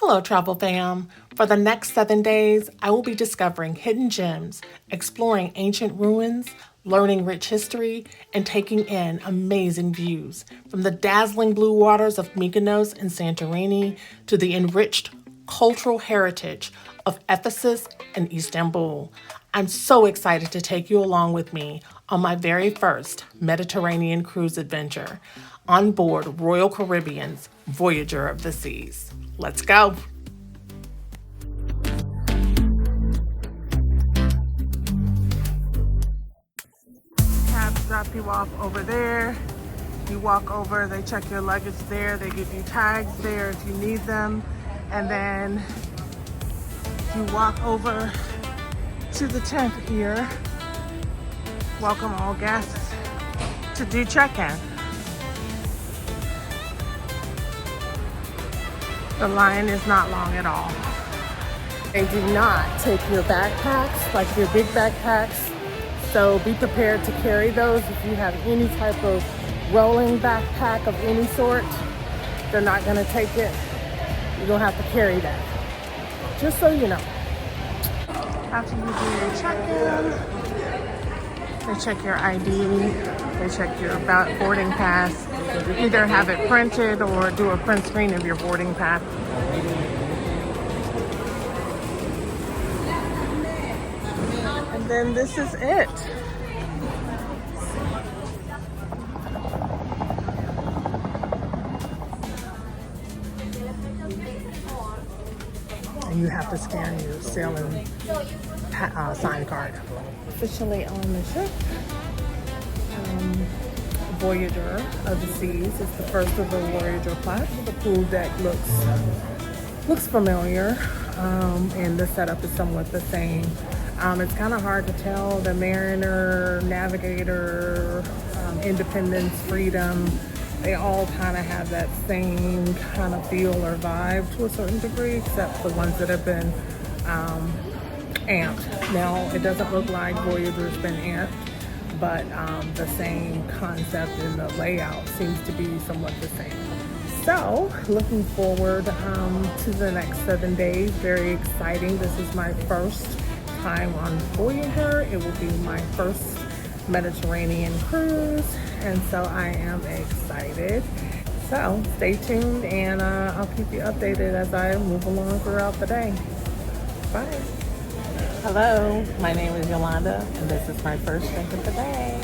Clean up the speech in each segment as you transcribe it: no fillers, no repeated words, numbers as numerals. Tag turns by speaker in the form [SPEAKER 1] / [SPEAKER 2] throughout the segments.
[SPEAKER 1] Hello, Travel Fam. For the next 7 days, I will be discovering hidden gems, exploring ancient ruins, learning rich history, and taking in amazing views from the dazzling blue waters of Mykonos and Santorini to the enriched cultural heritage of Ephesus and Istanbul. I'm so excited to take you along with me on my very first Mediterranean cruise adventure on board Royal Caribbean's Voyager of the Seas. Let's go. Cabs drop you off over there. You walk over, they check your luggage there. They give you tags there if you need them. And then you walk over to the tent here. Welcome all guests to do check-in. The line is not long at all. They do not take your backpacks, like your big backpacks. So be prepared to carry those. If you have any type of rolling backpack of any sort, they're not gonna take it. You're gonna have to carry that. Just so you know. After you do your check-in, they check your ID, they check your boarding pass. Either have it printed or do a print screen of your boarding pass. And then this is it. And you have to scan your sailing sign card. Officially on the ship. Voyager of the Seas is the first of the Voyager class. The pool deck looks familiar, and the setup is somewhat the same. It's kind of hard to tell. The Mariner, Navigator, Independence, Freedom, they all kind of have that same kind of feel or vibe to a certain degree, except the ones that have been amped. Now, it doesn't look like Voyager's been amped, but the same concept and the layout seems to be somewhat the same. So, looking forward to the next 7 days. Very exciting. This is my first time on Voyager. It will be my first Mediterranean cruise, and so I am excited. So, stay tuned, and I'll keep you updated as I move along throughout the day. Bye. Hello, my name is Yolanda, and this is my first drink of the day.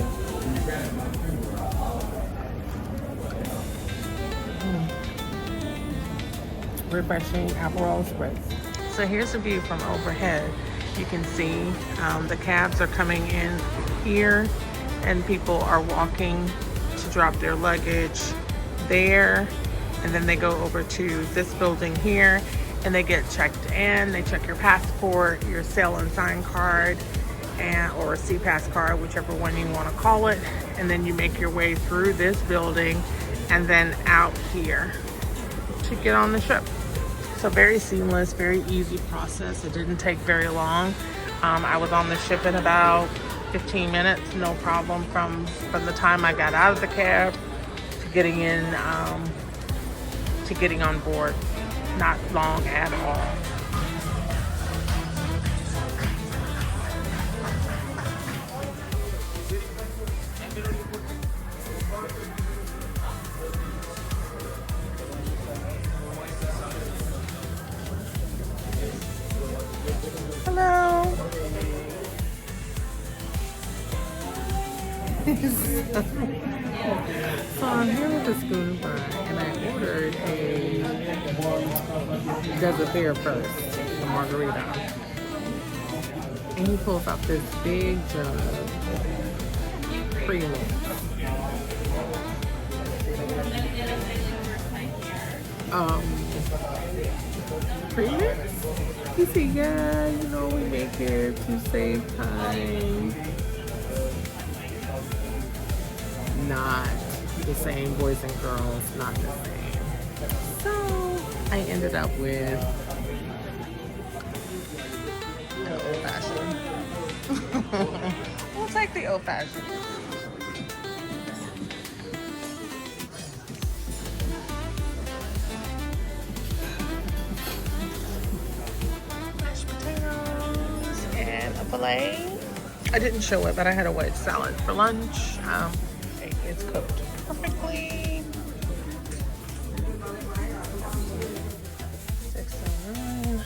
[SPEAKER 1] Refreshing Aperol Spritz. So here's a view from overhead. You can see the cabs are coming in here, and people are walking to drop their luggage there, and then they go over to this building here, and they get checked in. They check your passport, your sail and sign card, or a C-Pass card, whichever one you want to call it. And then you make your way through this building and then out here to get on the ship. So very seamless, very easy process. It didn't take very long. I was on the ship in about 15 minutes, no problem from the time I got out of the cab to getting in, to getting on board. Not long at all. Hello. So I'm here with the schooner bar, and I ordered a desert beer first, a margarita. And he pulls up this big jug premix. Premix? He said, yeah, you know, we make it to save time. Not the same, boys and girls, not the same. So I ended up with an old-fashioned. We'll take the old-fashioned. filet. I didn't show it, but I had a wedge salad for lunch. It's cooked perfectly. $6.09.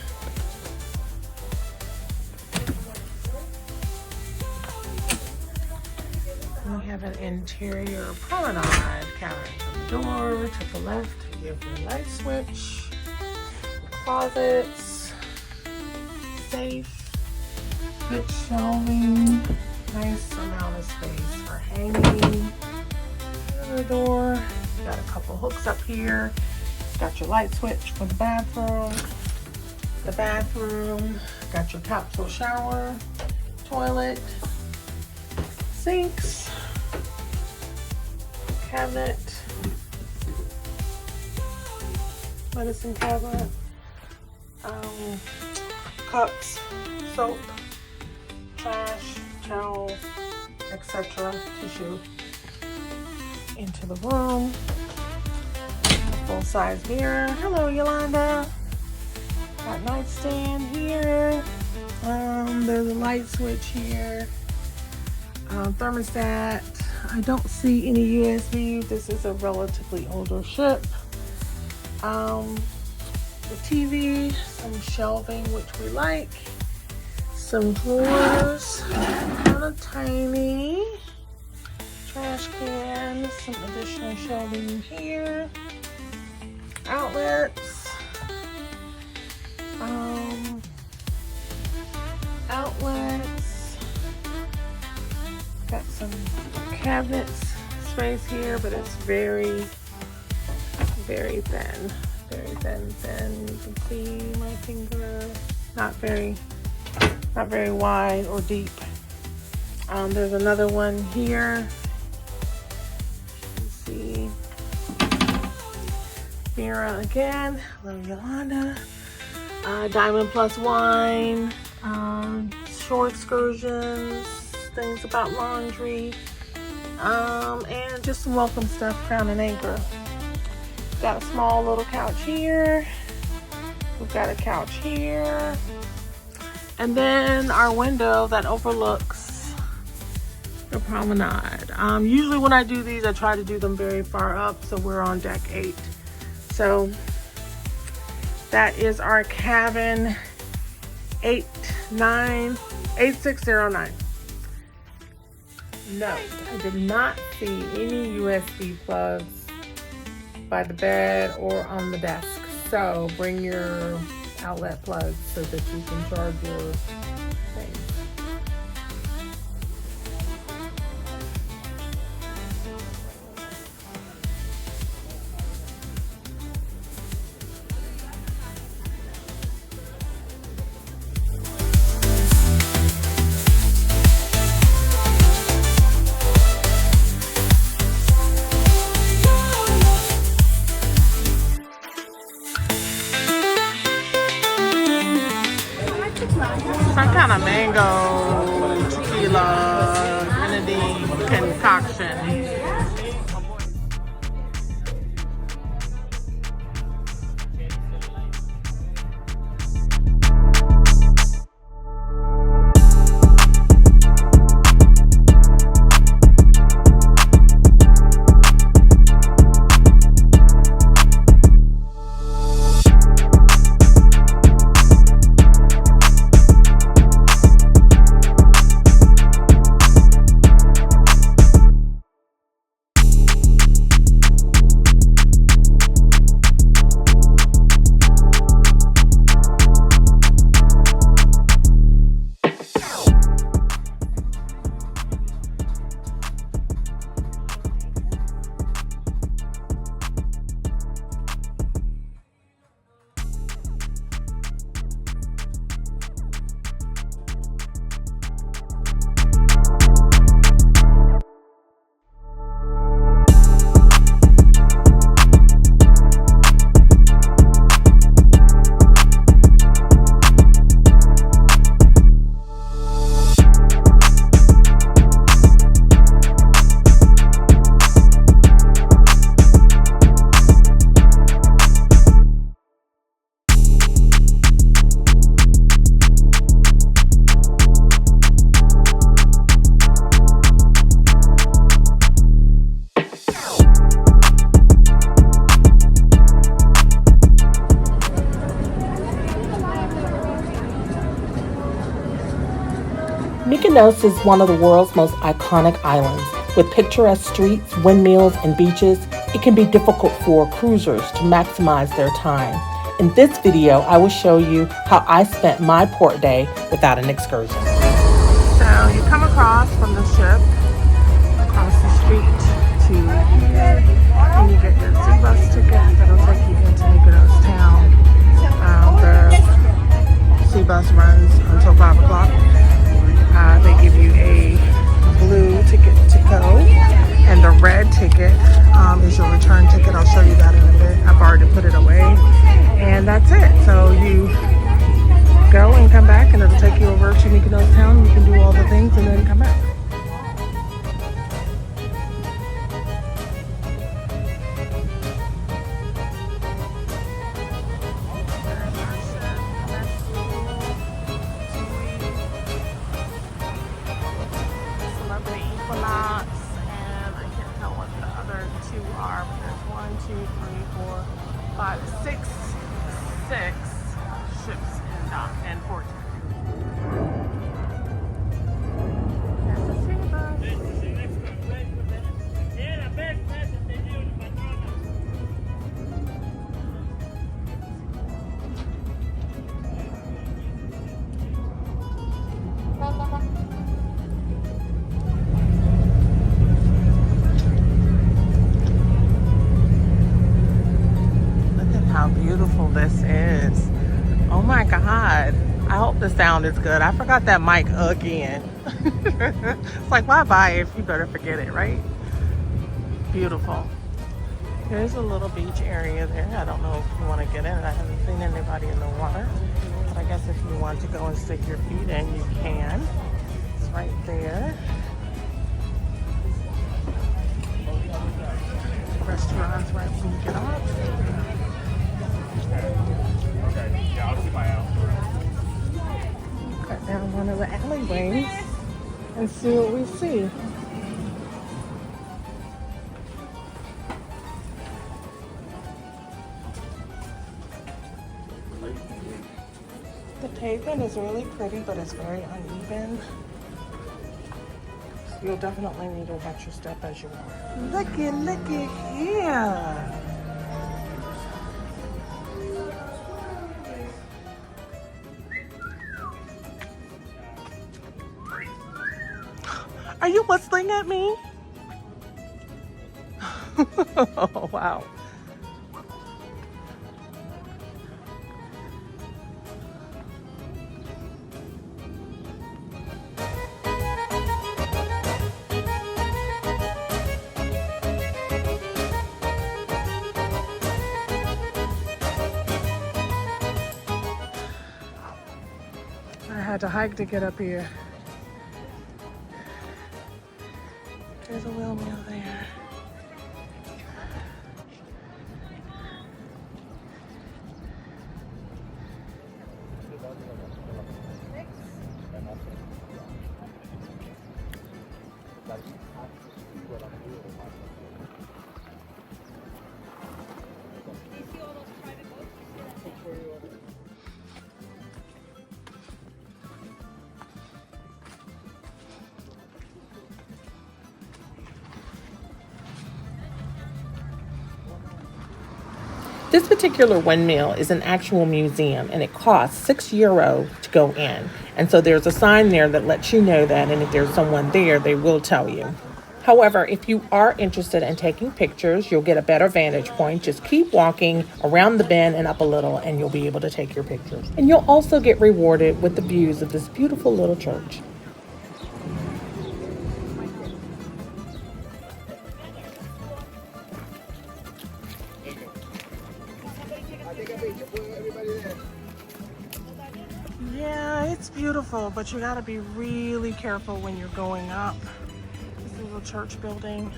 [SPEAKER 1] We have an interior promenade counter from the door to the left. You have your light switch, closets, safe, good shelving, nice amount of space for hanging. The door, got a couple hooks up here. Got your light switch for the bathroom. The bathroom, got your capsule shower, toilet, sinks, cabinet, medicine cabinet, cups, soap, trash, towel, etc. Tissue into the room. Full-size mirror. Hello, Yolanda. Got nightstand here. There's a light switch here. Thermostat. I don't see any USB. This is a relatively older ship. The TV, some shelving, which we like. Some drawers, kind of tiny. Trash can, some additional shelving here. Outlets. Outlets. Got some cabinets space here, but it's very, very thin. Very thin. You can see my finger. Not very wide or deep. There's another one here. You can see mirror again. Hello, Yolanda. Diamond Plus wine. Shore excursions. Things about laundry. And just some welcome stuff. Crown and Anchor. Got a small little couch here. We've got a couch here. And then our window that overlooks the promenade. Usually when I do these, I try to do them very far up. So we're on deck 8. So that is our cabin 8609. No, I did not see any USB plugs by the bed or on the desk. So bring your outlet plugs so that you can charge your thing. Some kind of mango, tequila, grenadine concoction.
[SPEAKER 2] Mykonos is one of the world's most iconic islands. With picturesque streets, windmills, and beaches, it can be difficult for cruisers to maximize their time. In this video, I will show you how I spent my port day without an excursion.
[SPEAKER 1] So you come across from the ship, across the street to here, and you get your sea bus ticket that'll take you into Mykonos town. The sea bus runs until 5 o'clock. They give you a blue ticket to go, and the red ticket is your return ticket. I'll show you that in a bit. I've already put it away, and that's it. So you go and come back, and it'll take you over to Mykonos town. You can do all the things and then come back. And I can't tell what the other two are, but there's 1, 2, 3, 4, 5, 6 ships in dock and port. There's a sea bus. How beautiful this is. Oh my God. I hope the sound is good. I forgot that mic again. It's like, why buy it if you better forget it, right? Beautiful. There's a little beach area there. I don't know if you want to get in. I haven't seen anybody in the water. But I guess if you want to go and stick your feet in, you can. It's right there. Restaurants right when you get off. Cut down one of the alleyways and see what we see. The pavement is really pretty, but it's very uneven. So you'll definitely need to watch your step as you walk. Looky here. Are you whistling at me? Oh, wow. I had to hike to get up here. There's a windmill there.
[SPEAKER 2] This particular windmill is an actual museum, and it costs €6 to go in. And so there's a sign there that lets you know that, and if there's someone there, they will tell you. However, if you are interested in taking pictures, you'll get a better vantage point. Just keep walking around the bend and up a little, and you'll be able to take your pictures. And you'll also get rewarded with the views of this beautiful little church.
[SPEAKER 1] Yeah, it's beautiful, but you gotta be really careful when you're going up. This little church building,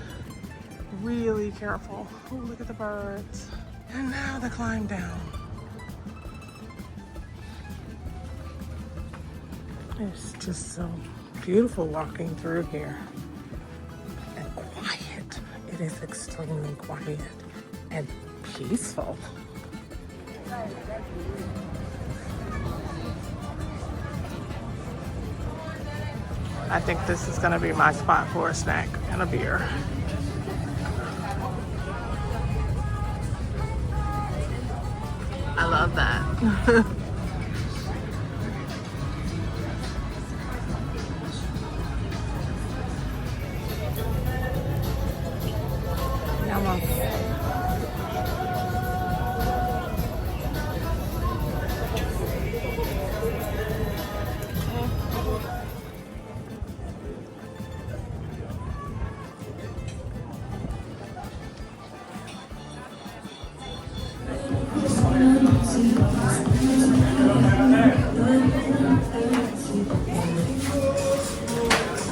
[SPEAKER 1] really careful. Oh, look at the birds. And now the climb down. It's just so beautiful walking through here. And quiet. It is extremely quiet and peaceful. I think this is gonna be my spot for a snack and a beer. I love that.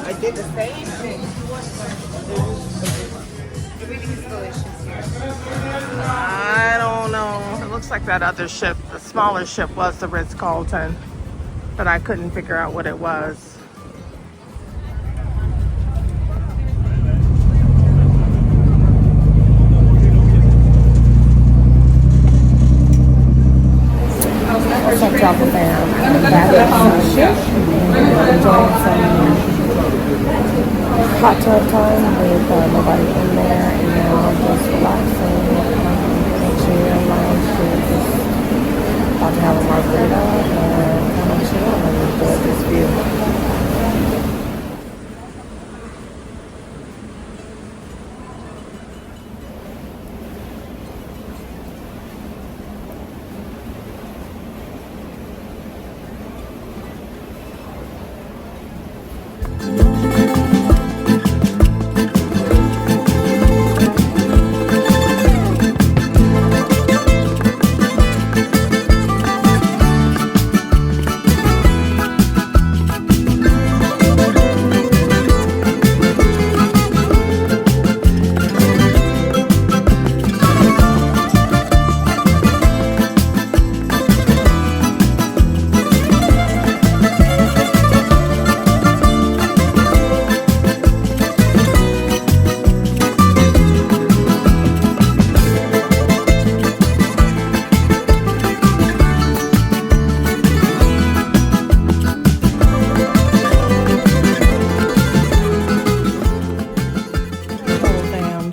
[SPEAKER 3] I did the same thing. Everything's delicious here.
[SPEAKER 1] I don't know. It looks like that other ship, the smaller ship, was the Ritz-Carlton, but I couldn't figure out what it was.
[SPEAKER 2] What's up, Travel Fam? I'm back at the ship and enjoying some hot tub time with nobody in there, and now I'm just relaxing in a chair, lounge chair, just about to have a margarita and kind of chill and enjoy this view.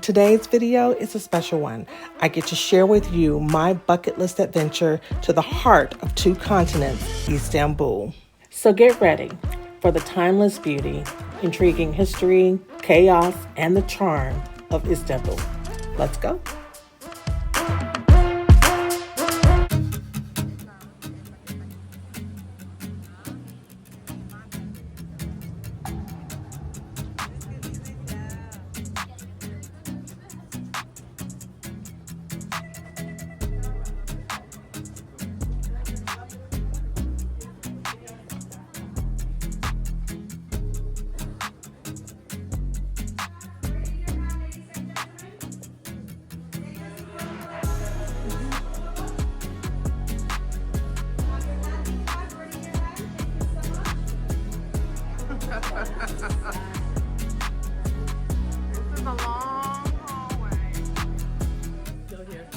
[SPEAKER 2] Today's video is a special one. I get to share with you my bucket list adventure to the heart of two continents, Istanbul. So get ready for the timeless beauty, intriguing history, chaos, and the charm of Istanbul. Let's go.
[SPEAKER 1] This is a long hallway. Go here.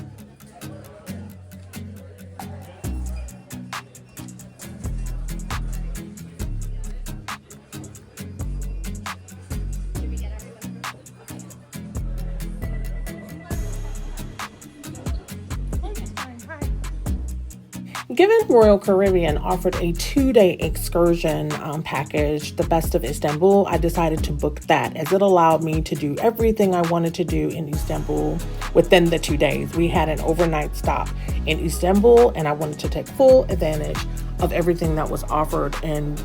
[SPEAKER 2] Given Royal Caribbean offered a 2-day excursion package, the best of Istanbul, I decided to book that as it allowed me to do everything I wanted to do in Istanbul within the 2 days. We had an overnight stop in Istanbul, and I wanted to take full advantage of everything that was offered and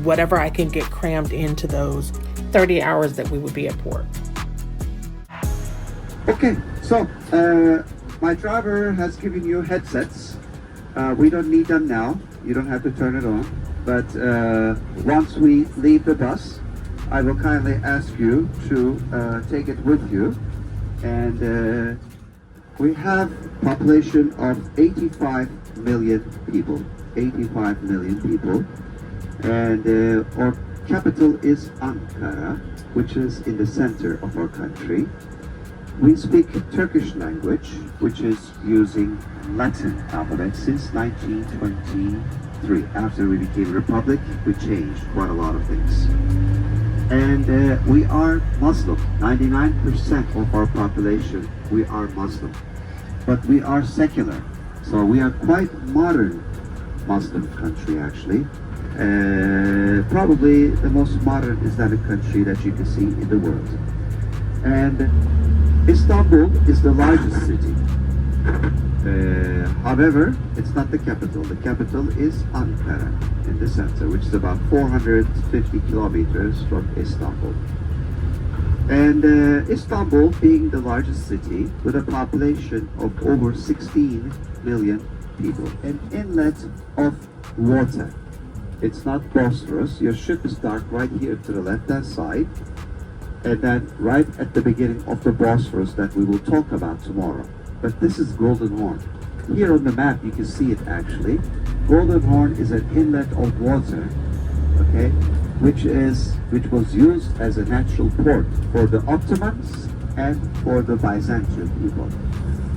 [SPEAKER 2] whatever I can get crammed into those 30 hours that we would be at port.
[SPEAKER 4] Okay, so my driver has given you headsets. We don't need them now. You don't have to turn it on. But once we leave the bus, I will kindly ask you to take it with you. And we have a population of 85 million people. 85 million people. And our capital is Ankara, which is in the center of our country. We speak Turkish language, which is using Latin alphabet since 1920. 1993. After we became a republic, we changed quite a lot of things. And we are Muslim. 99% of our population, we are Muslim. But we are secular. So we are quite modern Muslim country, actually. Probably the most modern Islamic country that you can see in the world. And Istanbul is the largest city. However, it's not the capital. The capital is Ankara in the center, which is about 450 kilometers from Istanbul. And Istanbul being the largest city with a population of over 16 million people. An inlet of water. It's not Bosphorus. Your ship is docked right here to the left-hand side. And then right at the beginning of the Bosphorus that we will talk about tomorrow. But this is Golden Horn. Here on the map you can see it actually. Golden Horn is an inlet of water, okay, which was used as a natural port for the Ottomans and for the Byzantine people.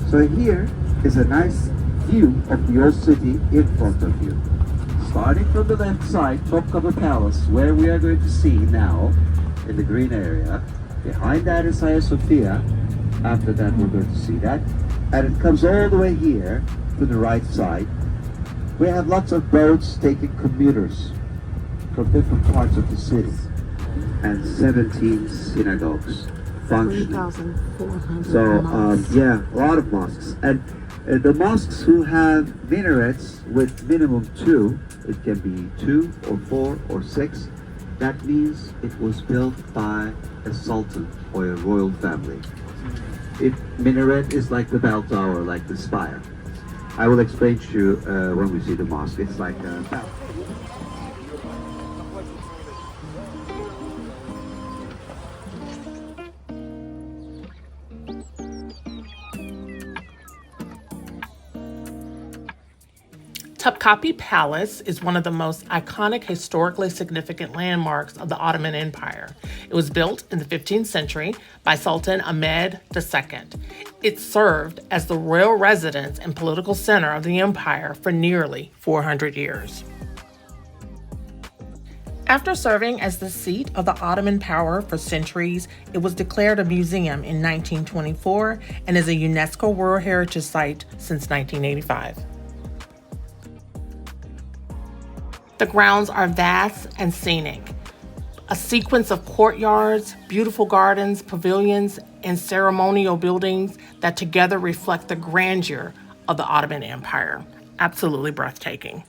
[SPEAKER 4] So here is a nice view of the old city in front of you. Starting from the left side, Topkapı Palace, where we are going to see now in the green area. Behind that is Hagia Sophia. After that we're going to see that. And it comes all the way here to the right side. We have lots of boats taking commuters from different parts of the city. And 17 synagogues functioning.
[SPEAKER 1] 3,400
[SPEAKER 4] So,
[SPEAKER 1] mosques.
[SPEAKER 4] yeah, a lot of mosques. And the mosques who have minarets with minimum 2, it can be 2 or 4 or 6, that means it was built by a sultan or a royal family. Minaret is like the bell tower, like the spire. I will explain to you when we see the mosque. It's like a bell.
[SPEAKER 2] Topkapi Palace is one of the most iconic historically significant landmarks of the Ottoman Empire. It was built in the 15th century by Sultan Ahmed II. It served as the royal residence and political center of the empire for nearly 400 years. After serving as the seat of the Ottoman power for centuries, it was declared a museum in 1924 and is a UNESCO World Heritage Site since 1985. The grounds are vast and scenic. A sequence of courtyards, beautiful gardens, pavilions, and ceremonial buildings that together reflect the grandeur of the Ottoman Empire. Absolutely breathtaking.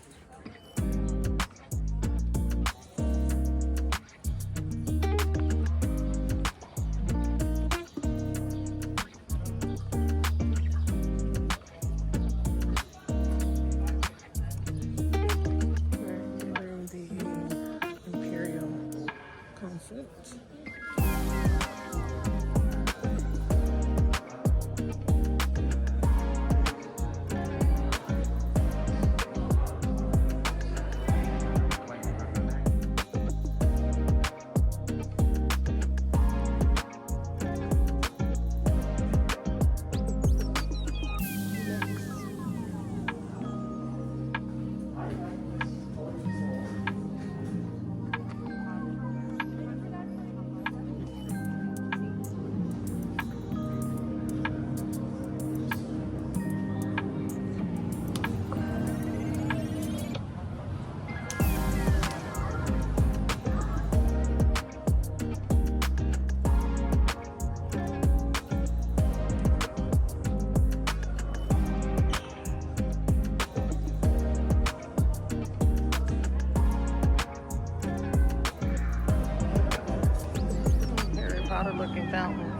[SPEAKER 2] Looking fountain.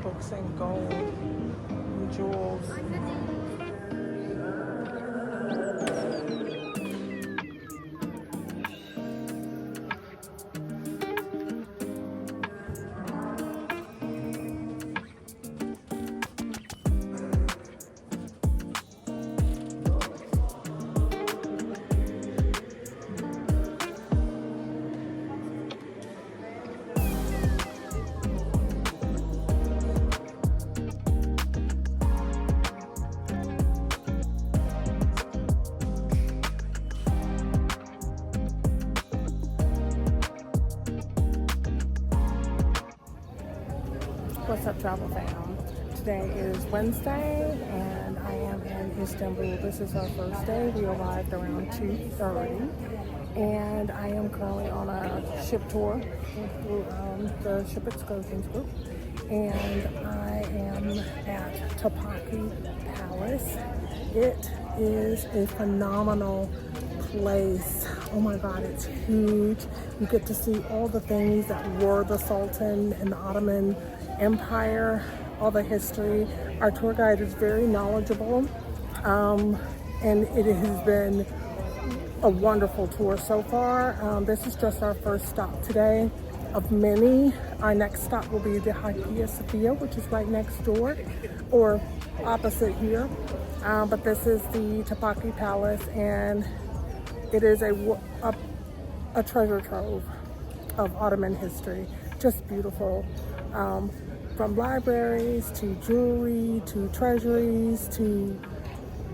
[SPEAKER 2] Books and gold and jewels.
[SPEAKER 1] What's up, travel fam? Today is Wednesday and I am in Istanbul. This is our first day. We arrived around 2:30 and I am currently on a ship tour through the ship excursions group. And I am at Topkapi Palace. It is a phenomenal place. Oh my God, it's huge. You get to see all the things that were the Sultan and the Ottoman Empire, all the history. Our tour guide is very knowledgeable, and it has been a wonderful tour so far. This is just our first stop today of many. Our next stop will be the Hagia Sophia, which is right next door or opposite here. But this is the Topkapi Palace, and it is a treasure trove of Ottoman history. Just beautiful. From libraries to jewelry to treasuries to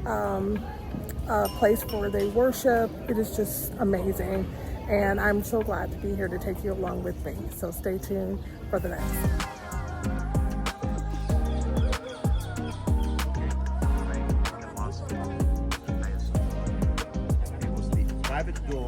[SPEAKER 1] a place where they worship. It is just amazing. And I'm so glad to be here to take you along with me. So stay tuned for the next.
[SPEAKER 4] Private door.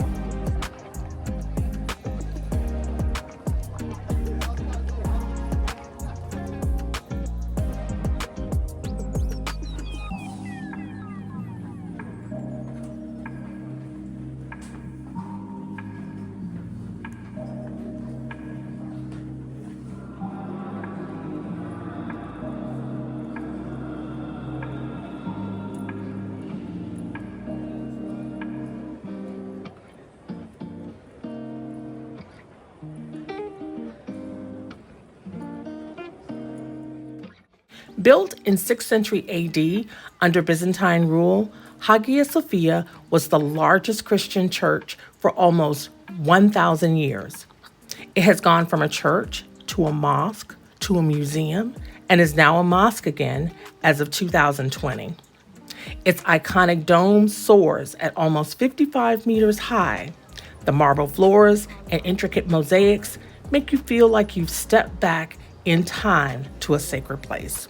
[SPEAKER 2] Built in 6th century AD under Byzantine rule, Hagia Sophia was the largest Christian church for almost 1,000 years. It has gone from a church to a mosque to a museum and is now a mosque again as of 2020. Its iconic dome soars at almost 55 meters high. The marble floors and intricate mosaics make you feel like you've stepped back in time to a sacred place.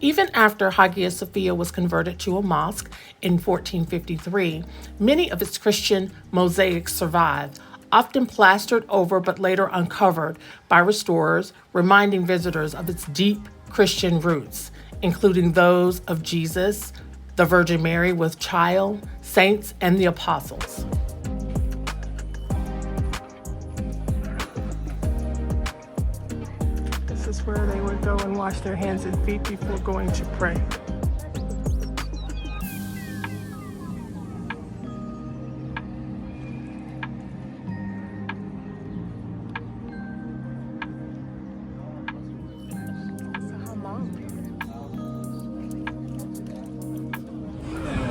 [SPEAKER 2] Even after Hagia Sophia was converted to a mosque in 1453, many of its Christian mosaics survive, often plastered over but later uncovered by restorers, reminding visitors of its deep Christian roots, including those of Jesus, the Virgin Mary with child, saints, and the apostles.
[SPEAKER 1] This is where they would go and wash their hands and feet before going to pray.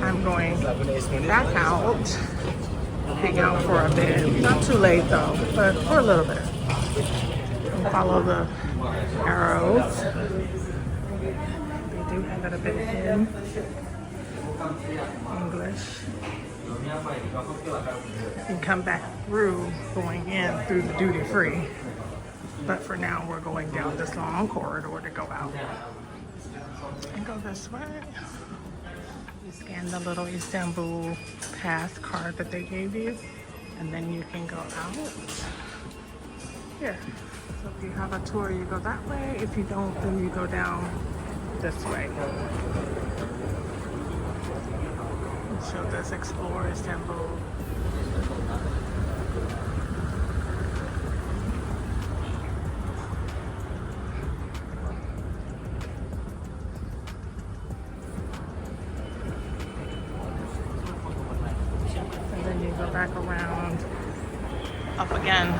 [SPEAKER 1] I'm going back out, hang out for a bit. Not too late though, but for a little bit. And follow the arrows. They do have it a bit in English. And come back through, going in through the duty free. But for now, we're going down this long corridor to go out. And go this way. You scan the little Istanbul pass card that they gave you, and then you can go out here. So if you have a tour, you go that way. If you don't, then you go down this way. So let's explore Istanbul. And then you go back around, up again.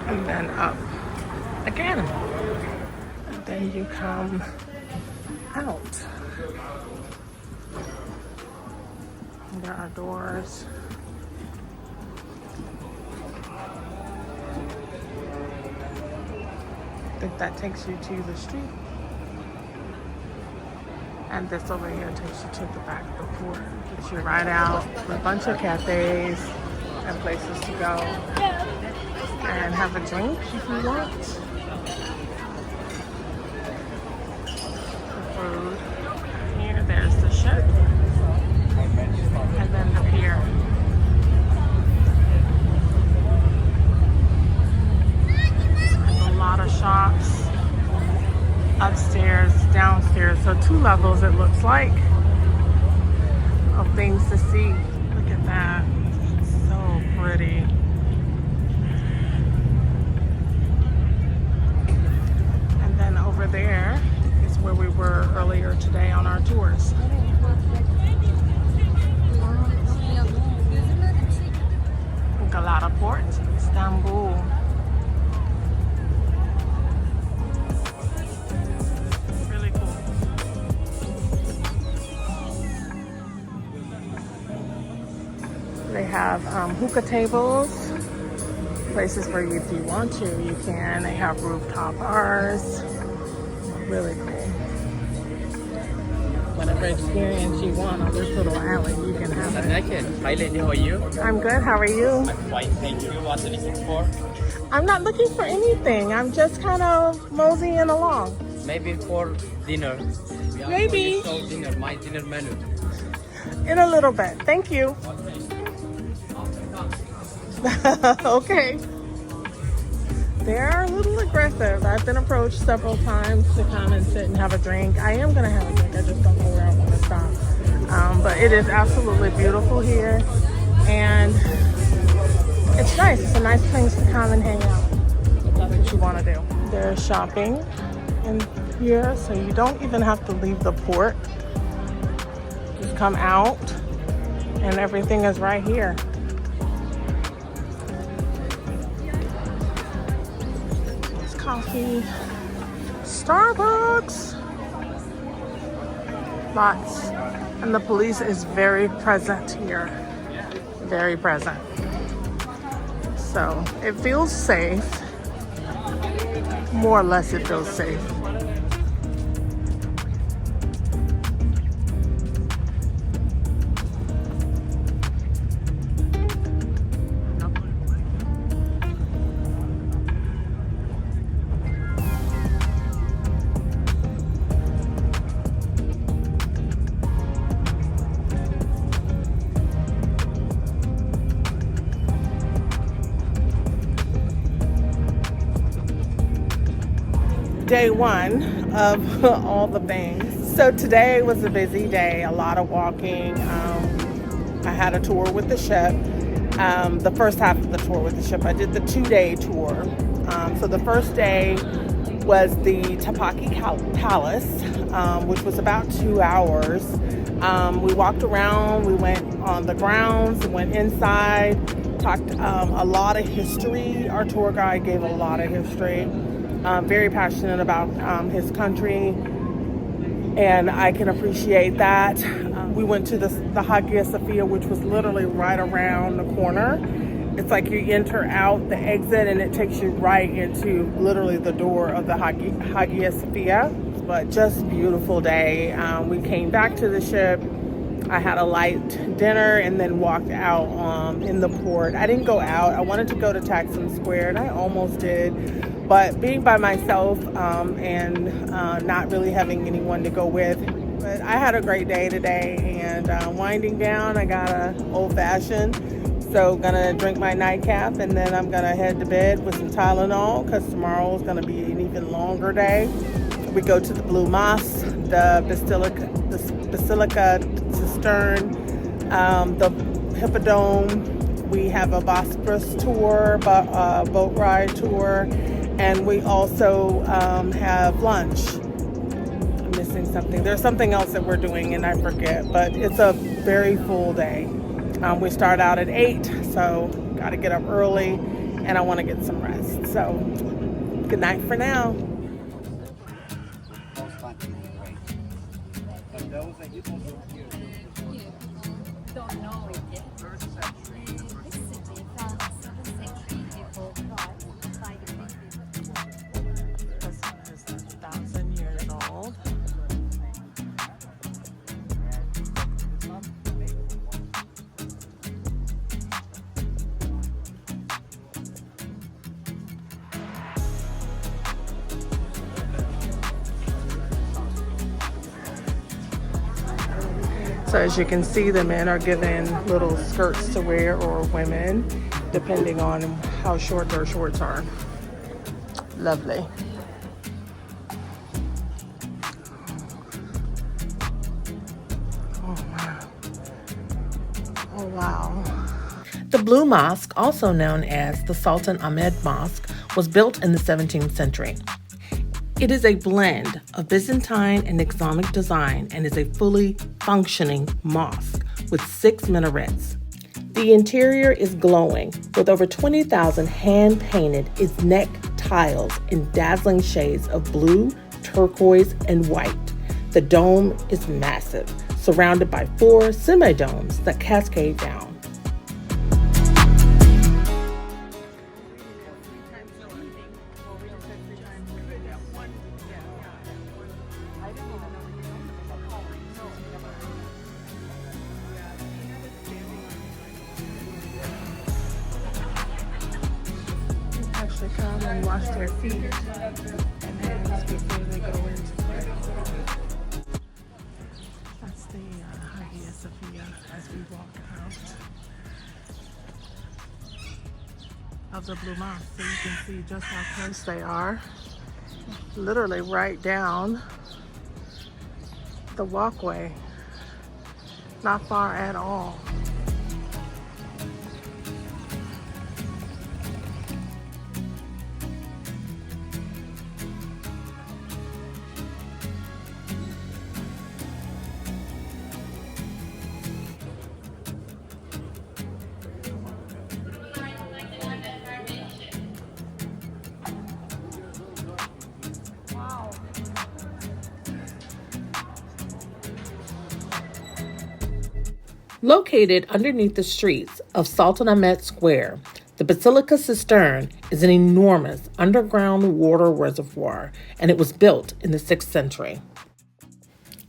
[SPEAKER 1] and then up again. And then you come out. There are doors. I think that takes you to the street. And this over here takes you to the back of the port. Gets you right out to a bunch of cafes and places to go and have a drink if you want. The food. Here, there's the ship. And then the pier. There's a lot of shops. Upstairs, downstairs, so 2 levels it looks like of things to see. Look at that, it's so pretty. And then over there is where we were earlier today on our tours. Galata Port, Istanbul. They have hookah tables, places where if you want to, you can. They have rooftop bars. Really cool. Whatever experience you want on this little alley, you can have it.
[SPEAKER 5] Hi lady, how are you?
[SPEAKER 1] I'm good. How are you?
[SPEAKER 5] I'm fine, thank you. What are you looking for?
[SPEAKER 1] I'm not looking for anything. I'm just kind of moseying along.
[SPEAKER 5] Maybe for dinner.
[SPEAKER 1] Maybe.
[SPEAKER 5] So dinner, my dinner menu.
[SPEAKER 1] In a little bit. Thank you. Okay. They're a little aggressive. I've been approached several times to come and sit and have a drink. I am going to have a drink. I just don't know where I want to stop. But it is absolutely beautiful here. And it's nice. It's a nice place to come and hang out. If that's what you want to do. There's shopping in here, so you don't even have to leave the port. Just come out and everything is right here. Coffee, Starbucks, lots, and the police is very present here, very present. So it feels safe, more or less it feels safe. Day one of all the things. So today was a busy day, a lot of walking. I had a tour with the ship. The first half of the tour with the ship, I did the 2-day tour. So the first day was the Tapaki Palace, which was about 2 hours. We walked around, we went on the grounds, went inside, talked a lot of history. Our tour guide gave a lot of history. Very passionate about his country, and I can appreciate that. We went to the Hagia Sophia, which was literally right around the corner. It's like you enter out the exit and it takes you right into literally the door of the Hagia Sophia. But just beautiful day. We came back to the ship. I had a light dinner and then walked out in the port. I didn't go out. I wanted to go to Taksim Square and I almost did. But being by myself and not really having anyone to go with. But I had a great day today, and winding down, I got an old-fashioned. So gonna drink my nightcap, and then I'm gonna head to bed with some Tylenol, because tomorrow is gonna be an even longer day. We go to the Blue Mosque, the Basilica Cistern, the Hippodrome. We have a Bosporus tour, boat ride tour. And we also have lunch. I'm missing something. There's something else that we're doing and I forget, but it's a very full day. We start out at 8, so got to get up early
[SPEAKER 2] and I want to get some rest. So, good night for now.
[SPEAKER 6] Don't know it yet. This city found 7th century people brought by the British.
[SPEAKER 1] This one is 1,000 years old. So as you can see, the men are given little skirts to wear, or women, depending on how short their shorts are. Lovely. Oh, wow. Oh, wow.
[SPEAKER 2] The Blue Mosque, also known as the Sultan Ahmed Mosque, was built in the 17th century. It is a blend of Byzantine and Islamic design and is a fully functioning mosque with 6 minarets. The interior is glowing with over 20,000 hand-painted Iznek tiles in dazzling shades of blue, turquoise, and white. The dome is massive, surrounded by 4 semi-domes that cascade down.
[SPEAKER 1] Actually come and wash their feet and hands before they go into prayer. That's the Hagia Sophia as we walk out of the Blue Mosque. So you can see just how close they are. Literally right down the walkway. Not far at all.
[SPEAKER 2] Located underneath the streets of Sultan Ahmed Square, the Basilica Cistern is an enormous underground water reservoir, and it was built in the 6th century.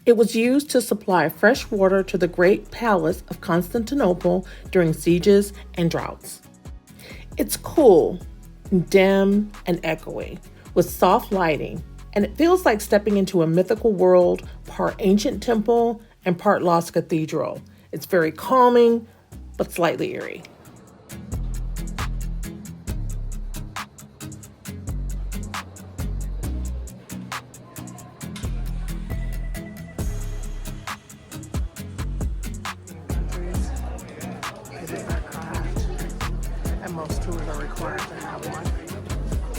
[SPEAKER 2] It was used to supply fresh water to the Great Palace of Constantinople during sieges and droughts. It's cool, dim, and echoey, with soft lighting, and it feels like stepping into a mythical world, part ancient temple and part lost cathedral. It's very calming, but slightly eerie.
[SPEAKER 1] Countries, it is our craft, and most tours are required to have one.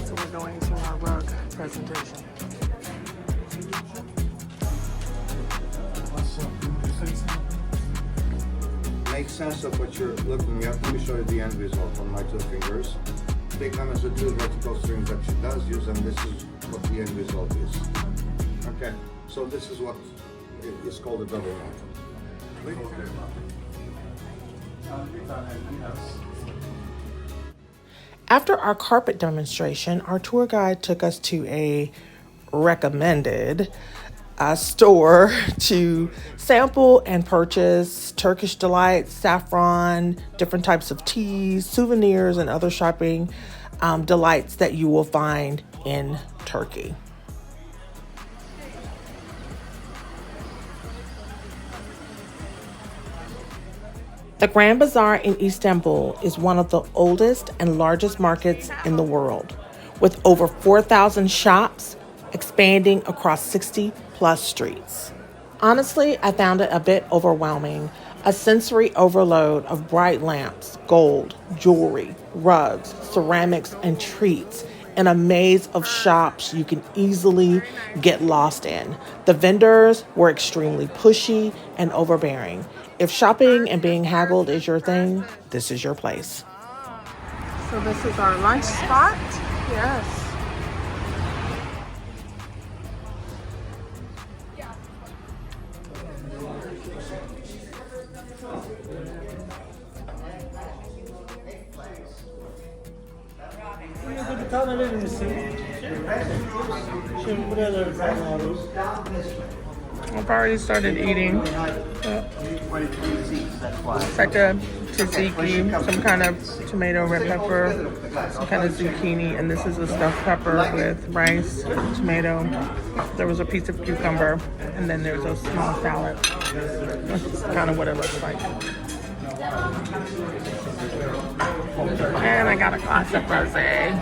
[SPEAKER 1] So we're going to our rug presentation.
[SPEAKER 7] Make sense of what you're looking at. Let me show you the end result on my 2 fingers. Take them as the 2 vertical strings that she does use, and this is what the end result is. Okay, so this is what is called a double knot.
[SPEAKER 2] After our carpet demonstration, our tour guide took us to a recommended store to sample and purchase Turkish delights, saffron, different types of teas, souvenirs, and other shopping delights that you will find in Turkey. The Grand Bazaar in Istanbul is one of the oldest and largest markets in the world, with over 4,000 shops expanding across 60 plus streets. Honestly, I found it a bit overwhelming. A sensory overload of bright lamps, gold, jewelry, rugs, ceramics, and treats in a maze of shops you can easily get lost in. The vendors were extremely pushy and overbearing. If shopping and being haggled is your thing, this is your place.
[SPEAKER 1] So this is our lunch spot. Yes.
[SPEAKER 8] Bir tane verir misin? Şimdi buraya da bir tane alıyoruz.
[SPEAKER 1] I've already started eating. It's like a tzatziki, some kind of tomato, red pepper, some kind of zucchini, and this is a stuffed pepper with rice, tomato. There was a piece of cucumber, and then there's a small salad. That's kind of what it looks like. And I got a glass of rosé.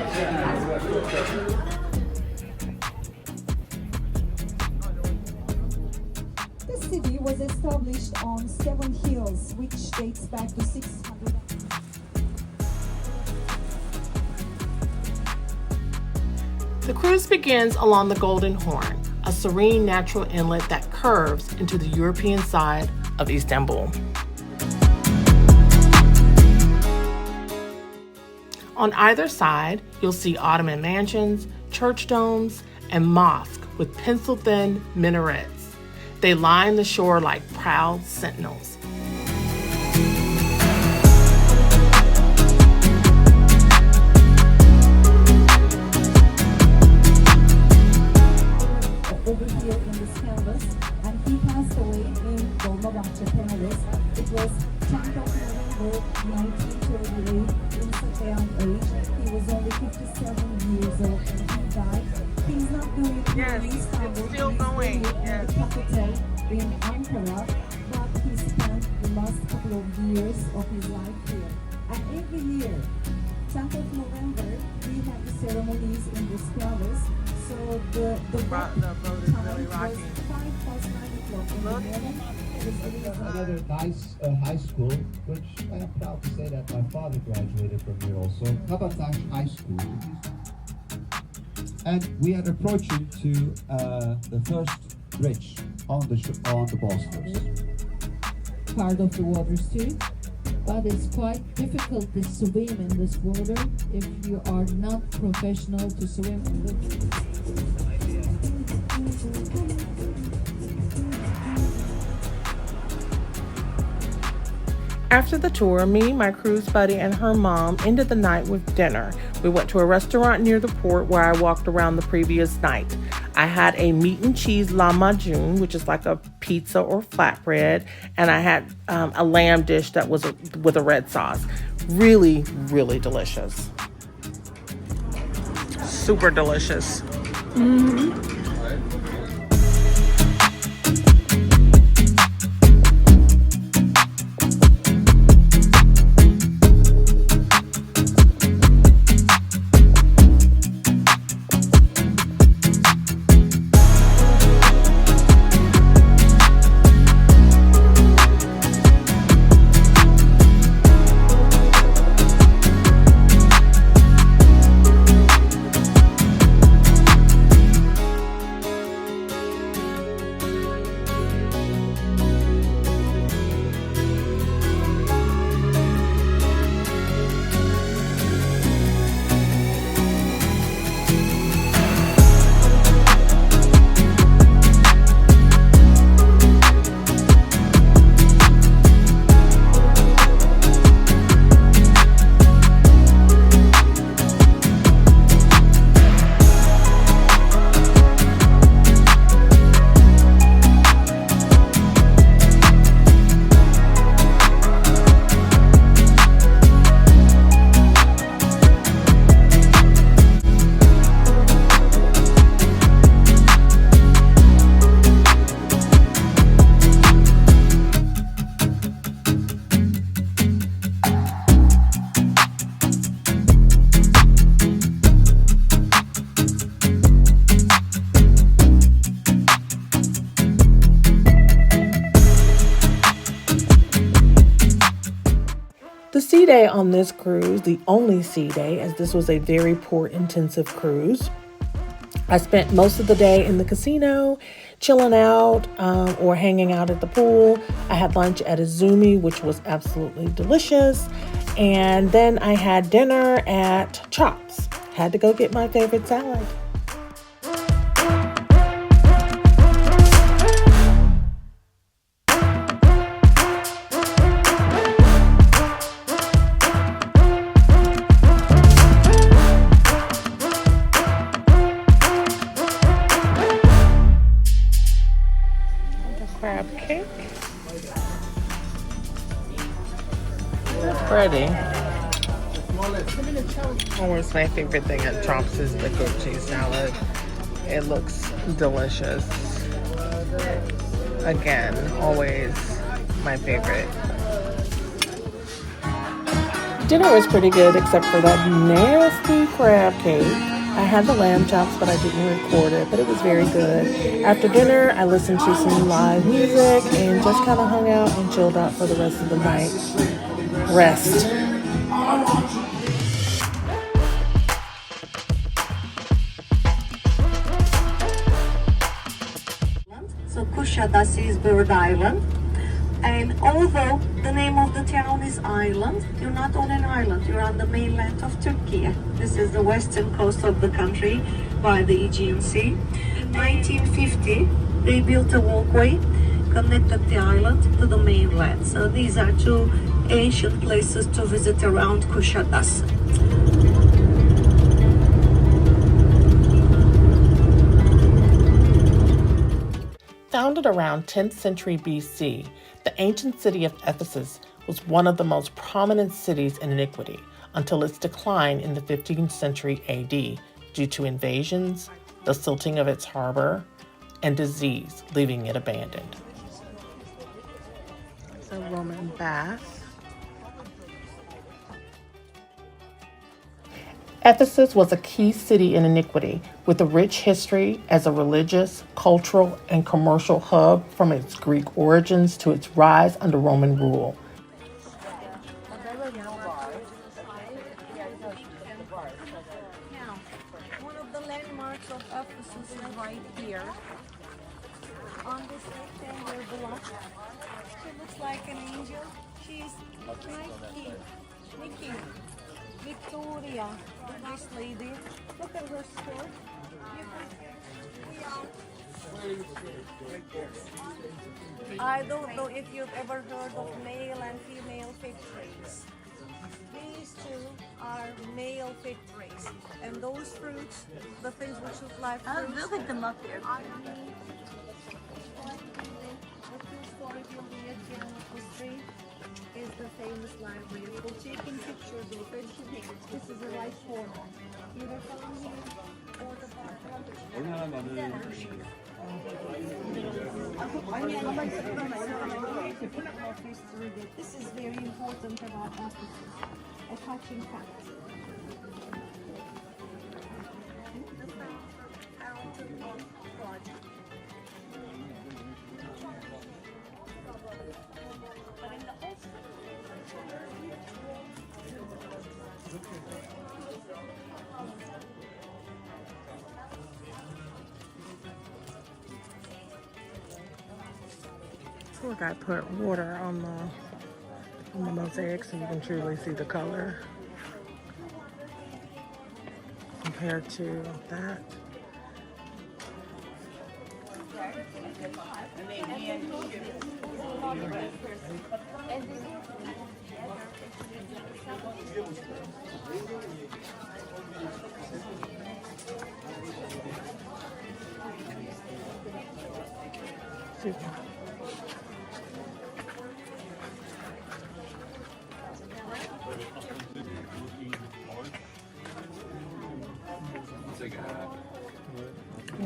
[SPEAKER 9] The city was established on 7 hills, which dates back to 600.
[SPEAKER 2] The cruise begins along the Golden Horn, a serene natural inlet that curves into the European side of Istanbul. On either side, you'll see Ottoman mansions, church domes, and mosques with pencil-thin minarets. They line the shore like proud sentinels.
[SPEAKER 9] Over here in this canvas, and he passed away in Dolmabahce Palace. It was 10th of November 1938 in such a young age. He was only 57 years old when he died. He's not doing it
[SPEAKER 1] Yes,
[SPEAKER 9] in Istanbul.
[SPEAKER 1] it's still
[SPEAKER 9] He's
[SPEAKER 1] going,
[SPEAKER 9] doing it
[SPEAKER 1] yes.
[SPEAKER 9] in the capital in Ankara, but he spent the last couple of years of his life here. And every year, 10th of November, we have the ceremonies in this palace. So the
[SPEAKER 1] boat is really rocking.
[SPEAKER 9] 5:09 in the morning. It is really
[SPEAKER 10] Another nice high school, which I am proud to say that my father graduated from here also, Kabataş High School. And we are approaching to the first bridge on the Bosphorus.
[SPEAKER 11] Part of the waters too, but it's quite difficult to swim in this water if you are not professional to swim in it.
[SPEAKER 2] After the tour, me, my cruise buddy, and her mom ended the night with dinner. We went to a restaurant near the port where I walked around the previous night. I had a meat and cheese lahmacun, which is like a pizza or flatbread, and I had a lamb dish that was with a red sauce. Really, really delicious.
[SPEAKER 1] Super delicious.
[SPEAKER 2] The sea day on this cruise, the only sea day, as this was a very port-intensive cruise, I spent most of the day in the casino, chilling out or hanging out at the pool. I had lunch at Izumi, which was absolutely delicious. And then I had dinner at Chops. Had to go get my favorite salad.
[SPEAKER 1] Crab cake. Pretty. Always my favorite thing at Chops is the goat cheese salad. It looks delicious. Again, always my favorite.
[SPEAKER 2] Dinner was pretty good except for that nasty crab cake. I had the lamb chops, but I didn't record it, but it was very good. After dinner, I listened to some live music and just kind of hung out and chilled out for the rest of the night. Rest.
[SPEAKER 12] So Kuşadası is Bird Island. And although the name of the town is Island, you're not on an island, you're on the mainland of Turkey. This is the western coast of the country by the Aegean Sea. In 1950, they built a walkway, connected the island to the mainland. So these are two ancient places to visit around Kuşadası.
[SPEAKER 2] Founded around 10th century BC, the ancient city of Ephesus was one of the most prominent cities in antiquity until its decline in the 15th century AD due to invasions, the silting of its harbor, and disease, leaving it abandoned.
[SPEAKER 1] It's a Roman bath.
[SPEAKER 2] Ephesus was a key city in antiquity with a rich history as a religious, cultural, and commercial hub from its Greek origins to its rise under Roman rule.
[SPEAKER 12] Now, one of the landmarks of Ephesus is right here. On this rectangular block, she looks like an angel. She's Nikki, Victoria, this lady. Look at her skirt. I don't know if you've ever heard of male and female fig trees. These two are male fig trees, and those fruits, the things which look like fruits, look at them up there. The two-story building at the end of the street is the famous library. We're taking pictures of it. This is the right corner. Either from here or the This is very important about Ephesus. A touching fact.
[SPEAKER 1] Look, I put water on the mosaic so you can truly see the color compared to that.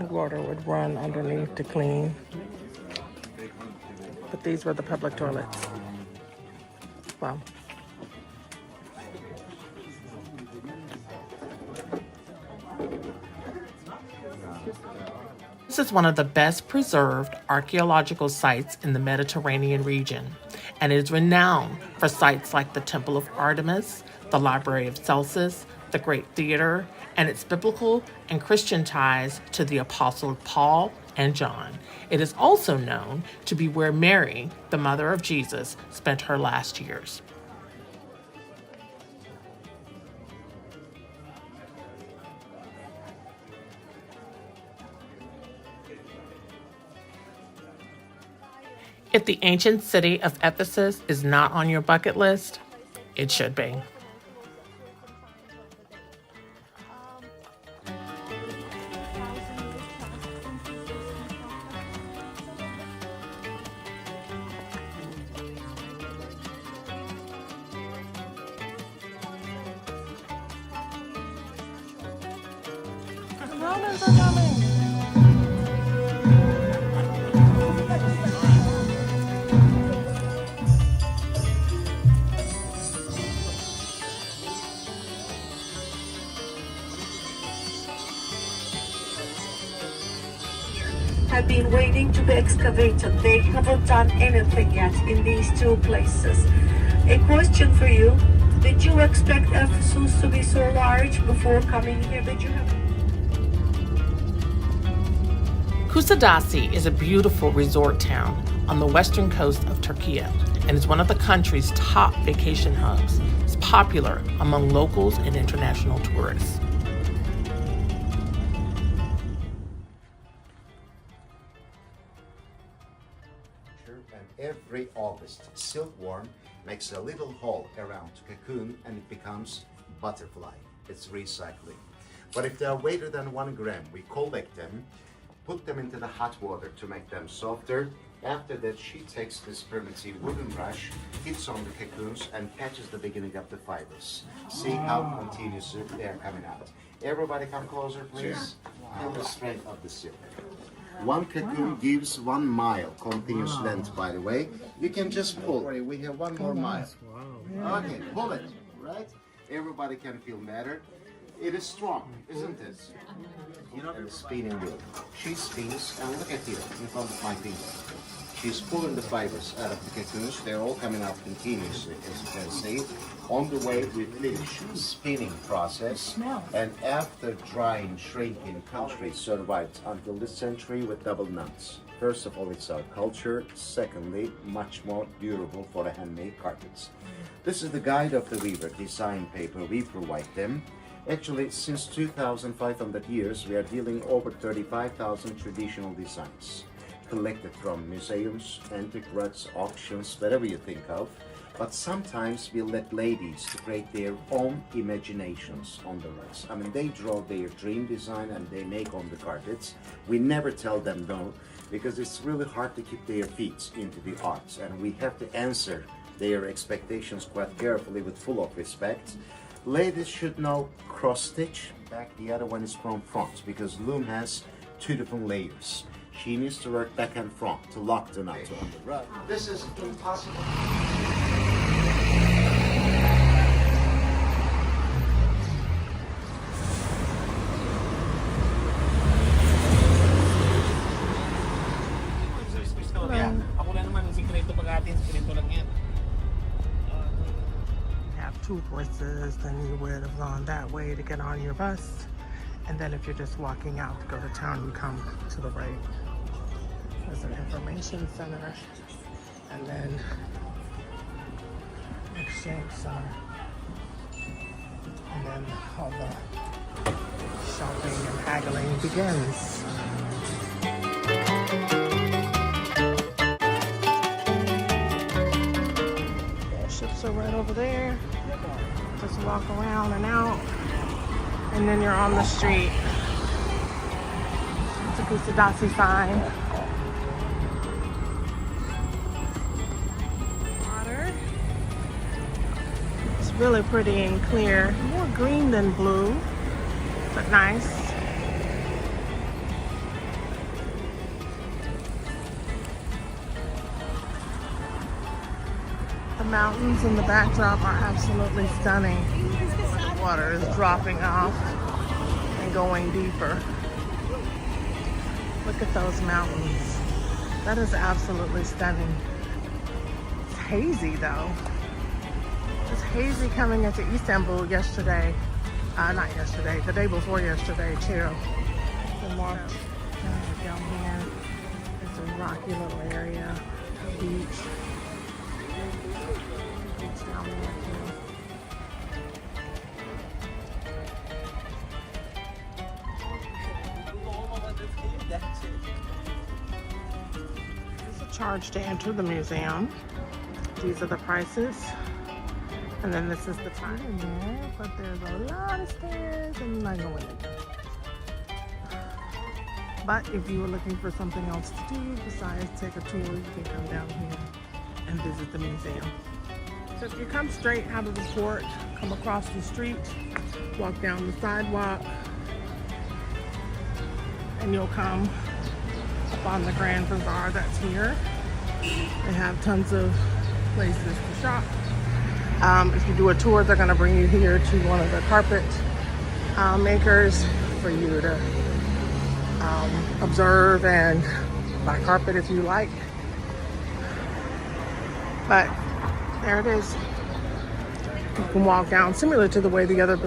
[SPEAKER 1] Water would run underneath to clean. But these were the public toilets. Wow.
[SPEAKER 2] This is one of the best preserved archaeological sites in the Mediterranean region, and it is renowned for sites like the Temple of Artemis, the Library of Celsus, the Great Theater, and its biblical and Christian ties to the Apostle Paul and John. It is also known to be where Mary, the mother of Jesus, spent her last years. If the ancient city of Ephesus is not on your bucket list, it should be.
[SPEAKER 1] Romans are coming.
[SPEAKER 12] Have been waiting to be excavated. They haven't done anything yet in these two places. A question for you. Did you expect Ephesus to be so large before coming here? Did you have...
[SPEAKER 2] Kusadasi is a beautiful resort town on the western coast of Turkey and is one of the country's top vacation hubs. It's popular among locals and international tourists.
[SPEAKER 13] And every August, silkworm makes a little hole around the cocoon and it becomes butterfly. It's recycling. But if they are weighter than 1 gram, we collect them, put them into the hot water to make them softer. After that, she takes this primitive wooden brush, hits on the cocoons and catches the beginning of the fibers. See how continuously they are coming out. Everybody come closer, please. Feel the strength of the silk. 1 cocoon gives 1 mile continuous length, by the way. You can just pull. We have 1 more mile. Okay, pull it, right? Everybody can feel better. It is strong, isn't it? You know, and the spinning wheel. She spins, and look at here, in front of my finger. She's pulling the fibers out of the cocoons. They're all coming out continuously, as you can see. On the way, we finish the spinning process, and after drying, shrinking, country survived until this century with double nuts. First of all, it's our culture. Secondly, much more durable for the handmade carpets. This is the guide of the weaver, design paper. We provide them. Actually, since 2,500 years, we are dealing over 35,000 traditional designs, collected from museums, antiques, auctions, whatever you think of. But sometimes we let ladies to create their own imaginations on the rugs. I mean, they draw their dream design and they make on the carpets. We never tell them no, because it's really hard to keep their feet into the arts, and we have to answer their expectations quite carefully with full of respect. Ladies should know cross stitch, back, the other one is from front, because loom has 2 different layers. She needs to work back and front to lock the knot on the rug. This is impossible.
[SPEAKER 1] Have 2 horses, then you would have gone that way to get on your bus. And then if you're just walking out to go to town, you come to the right. There's an information center, and then exchange center. And then all the shopping and haggling begins. Ships are right over there. Just walk around and out, and then you're on the street. It's a Kusadasi sign. Water. It's really pretty and clear. More green than blue, but nice. The mountains in the backdrop are absolutely stunning. The water is dropping off and going deeper. Look at those mountains. That is absolutely stunning. It's hazy though. It was hazy coming into Istanbul yesterday. Not yesterday, the day before yesterday too. The March. down here. It's a rocky little area, a beach. Beach down there too. There's a charge to enter the museum. These are the prices. And then this is the time in there, but there's a lot of stairs and I'm not going in there. But if you were looking for something else to do besides take a tour, you can come down here and visit the museum. So if you come straight out of the port, come across the street, walk down the sidewalk, and you'll come up on the Grand Bazaar that's here. They have tons of places to shop. If you do a tour, they're going to bring you here to one of the carpet makers for you to observe and buy carpet if you like. But there it is. You can walk down similar to the way the other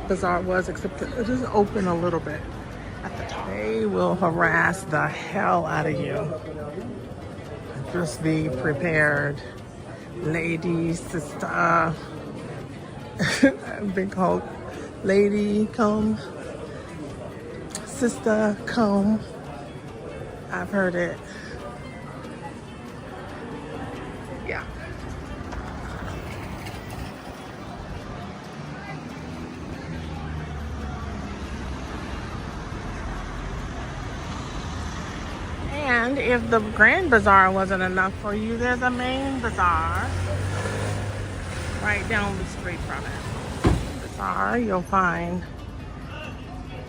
[SPEAKER 1] bazaar was, except that it is open a little bit at the top. They will harass the hell out of you. Just be prepared. Ladies, sister, big Hulk, lady, come, sister, come. I've heard it. Yeah. And if the Grand Bazaar wasn't enough for you, there's a main bazaar right down the street from it. Bazaar, you'll find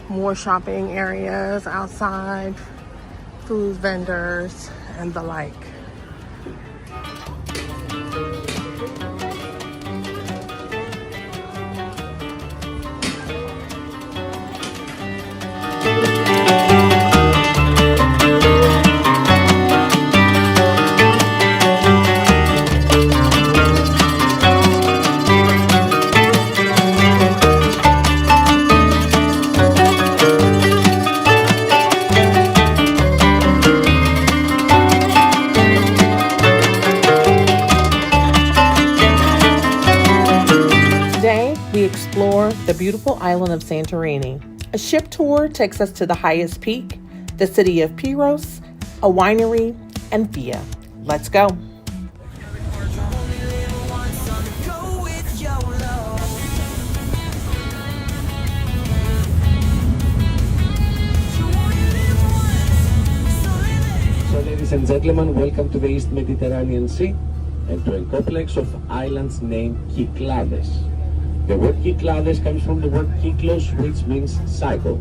[SPEAKER 1] more shopping areas outside, food vendors, and the like.
[SPEAKER 2] Explore the beautiful island of Santorini. A ship tour takes us to the highest peak, the city of Piros, a winery, and Via. Let's go.
[SPEAKER 14] So ladies and gentlemen, welcome to the East Mediterranean Sea and to a complex of islands named Kyklades. The word Kyklades comes from the word Kyklos, which means cycle.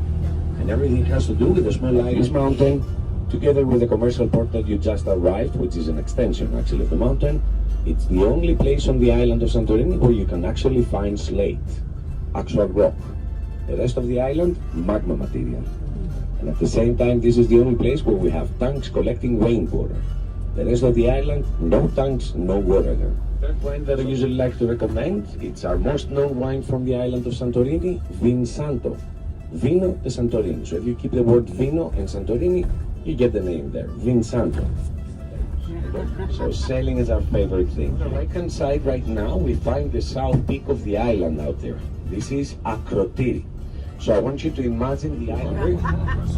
[SPEAKER 14] And everything has to do with the small Iris mountain, together with the commercial port that you just arrived, which is an extension actually of the mountain. It's the only place on the island of Santorini where you can actually find slate, actual rock. The rest of the island, magma material. And at the same time, this is the only place where we have tanks collecting rainwater. The rest of the island, no tanks, no water there. Third wine that I usually like to recommend, it's our most known wine from the island of Santorini, Vin Santo. Vino de Santorini. So if you keep the word vino and Santorini, you get the name there, Vin Santo. So sailing is our favorite thing. On the right-hand side right now, we find the south peak of the island out there. This is Akrotiri. So I want you to imagine the island.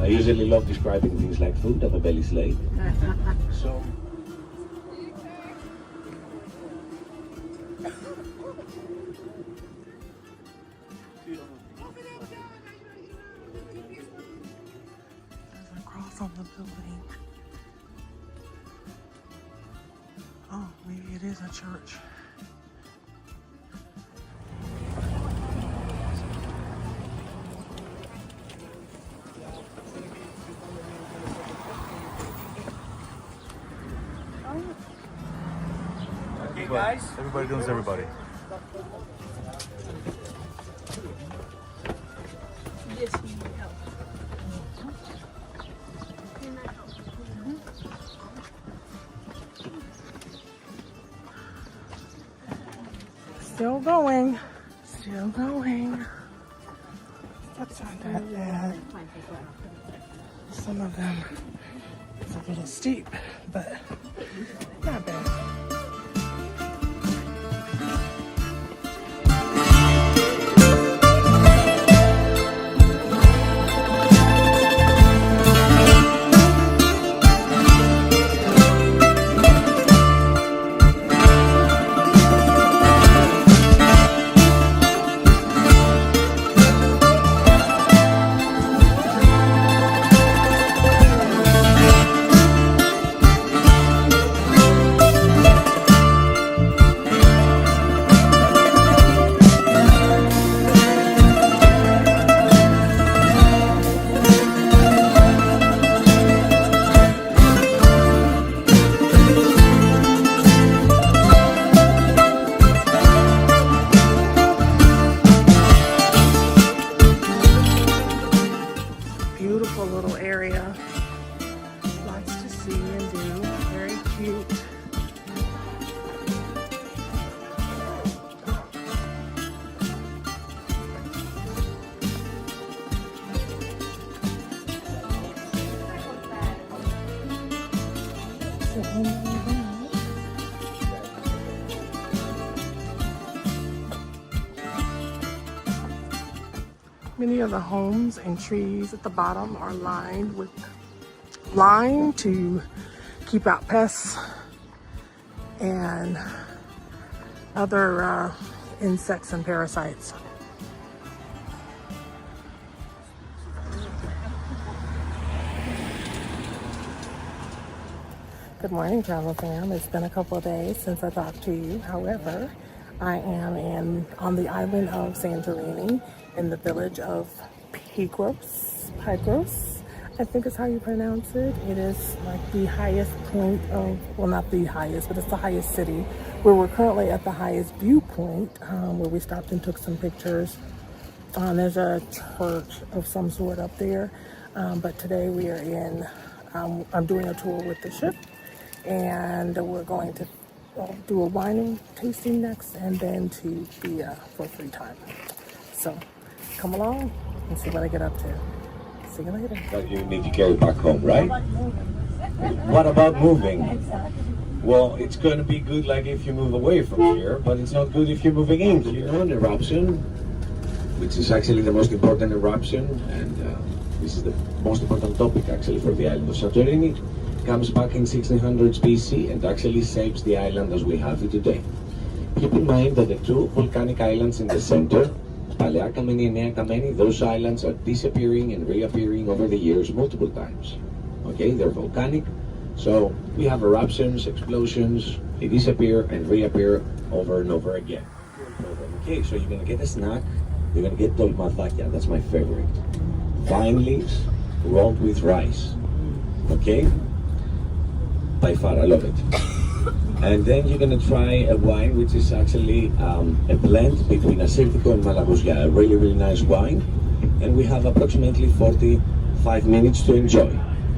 [SPEAKER 14] I usually love describing things like food, have a belly slate. So
[SPEAKER 1] on the building. Oh, maybe it is a church.
[SPEAKER 8] Okay, guys. Everybody knows everybody.
[SPEAKER 6] Yes, we need help.
[SPEAKER 1] Still going. Still going. That's not that bad. Some of them A little steep, but not bad. Beautiful little area. Lots to see and do. Very cute. Many of the homes and trees at the bottom are lined with lime to keep out pests and other insects and parasites. Good morning, travel fam. It's been a couple of days since I talked to you. However, I am on the island of Santorini in the village of Pygros, I think is how you pronounce it. It is like the highest point of, well, not the highest, but it's the highest city, where we're currently at the highest viewpoint, where we stopped and took some pictures. There's a church of some sort up there, but today we are in, I'm doing a tour with the ship, and we're going to do a wine tasting next, and then to be for free time. So come along and see what I get up to. See you later.
[SPEAKER 14] That you need to carry back home, right? What about moving? Well, it's going to be good like if you move away from here, but it's not good if you're moving in. You know, an eruption, which is actually the most important eruption, and this is the most important topic actually for the island of Santorini, comes back in 1600s BC and actually saves the island as we have it today. Keep in mind that the two volcanic islands in the center, Παλαιά Καμένη, Νέα Καμένη, those islands are disappearing and reappearing over the years multiple times. Okay, they're volcanic, so we have eruptions, explosions, they disappear and reappear over and over again. Okay, so you're gonna get a snack, you're gonna get dolmathakia, that's my favorite. Vine leaves rolled with rice. Okay? By far, I love it. And then you're gonna try a wine which is actually a blend between Assyrtiko and Malagousia, a really, really nice wine. And we have approximately 45 minutes to enjoy.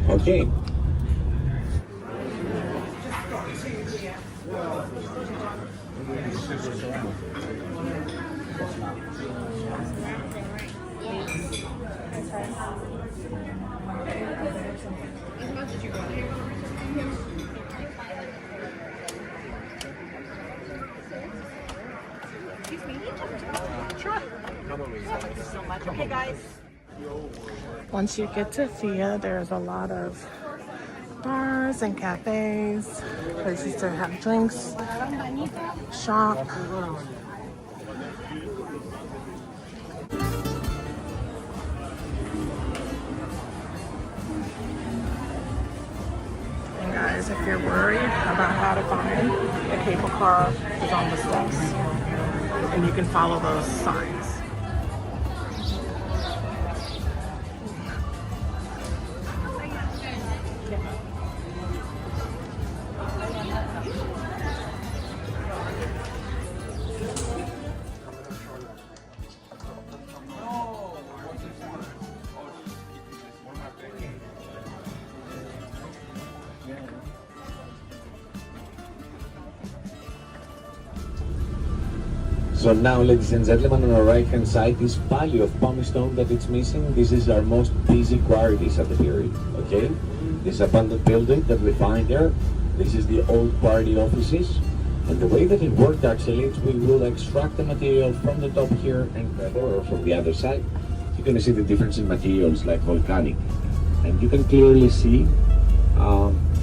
[SPEAKER 14] Okay?
[SPEAKER 1] Once you get to Thea, there's a lot of bars and cafes, places to have drinks, shop. And guys, if you're worried about how to find the cable car, is on the steps, and you can follow those signs.
[SPEAKER 14] So now, ladies and gentlemen, on our right hand side, this palio of pumice stone that it's missing, this is our most busy quarries at the period, okay? This abandoned building that we find there, this is the old party offices. And the way that it worked actually is we will extract the material from the top here and or from the other side. You're going to see the difference in materials like volcanic. And you can clearly see,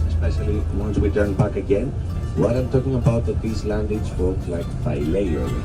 [SPEAKER 14] especially once we turn back again, what I'm talking about, that these landings formed like by layering.